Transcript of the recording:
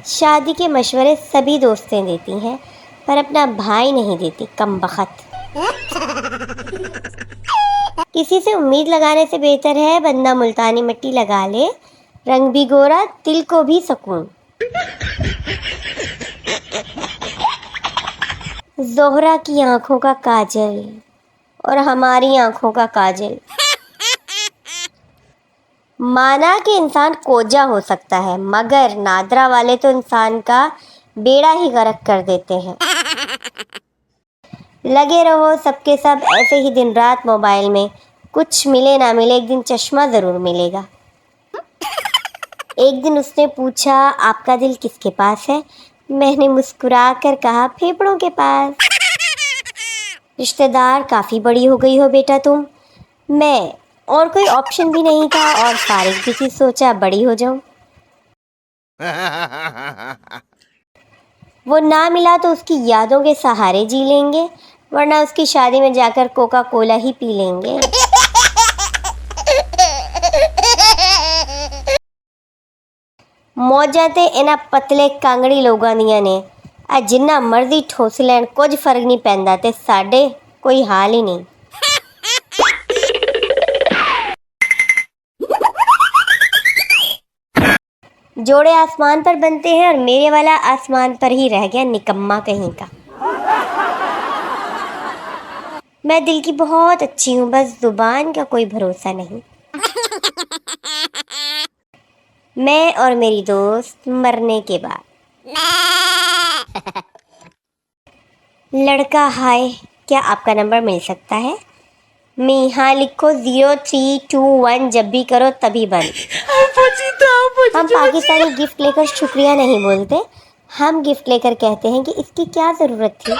शादी के मशवरे सभी दोस्तें देती हैं, पर अपना भाई नहीं देती, कमबख्त। किसी से उम्मीद लगाने से बेहतर है बंदा मुल्तानी मिट्टी लगा ले, रंग भी गोरा, दिल को भी सुकून। ज़ोहरा की आंखों का काजल और हमारी आंखों का काजल। माना कि इंसान कोजा हो सकता है, मगर नादरा वाले तो इंसान का बेड़ा ही गर्क कर देते हैं। लगे रहो सबके सब ऐसे ही दिन रात मोबाइल में, कुछ मिले ना मिले एक दिन चश्मा ज़रूर मिलेगा। एक दिन उसने पूछा, आपका दिल किसके पास है? मैंने मुस्कुरा कर कहा, फेफड़ों के पास। रिश्तेदार, काफ़ी बड़ी हो गई हो बेटा तुम। मैं, और कोई ऑप्शन भी नहीं था और फारिग भी थी, सोचा बड़ी हो जाऊं। वो ना मिला तो उसकी यादों के सहारे जी लेंगे, वरना उसकी शादी में जाकर कोका कोला ही पी लेंगे। मौजां ते इन्हां पतले कांगड़ी लोगां दियां ने, आ जिन्ना मर्जी ठोस लैण, कुछ फर्क नहीं पैंदा ते साडे कोई हाल ही नहीं। जोड़े आसमान पर बनते हैं और मेरे वाला आसमान पर ही रह गया, निकम्मा कहीं का। मैं दिल की बहुत अच्छी हूँ, बस जुबान का कोई भरोसा नहीं। मैं और मेरी दोस्त मरने के बाद। लड़का, हाय, क्या आपका नंबर मिल सकता है? मैं, हाँ लिखो 0321, जब भी करो तभी बंद। हम पाकिस्तानी गिफ्ट लेकर शुक्रिया नहीं बोलते, हम गिफ्ट लेकर कहते हैं कि इसकी क्या ज़रूरत थी।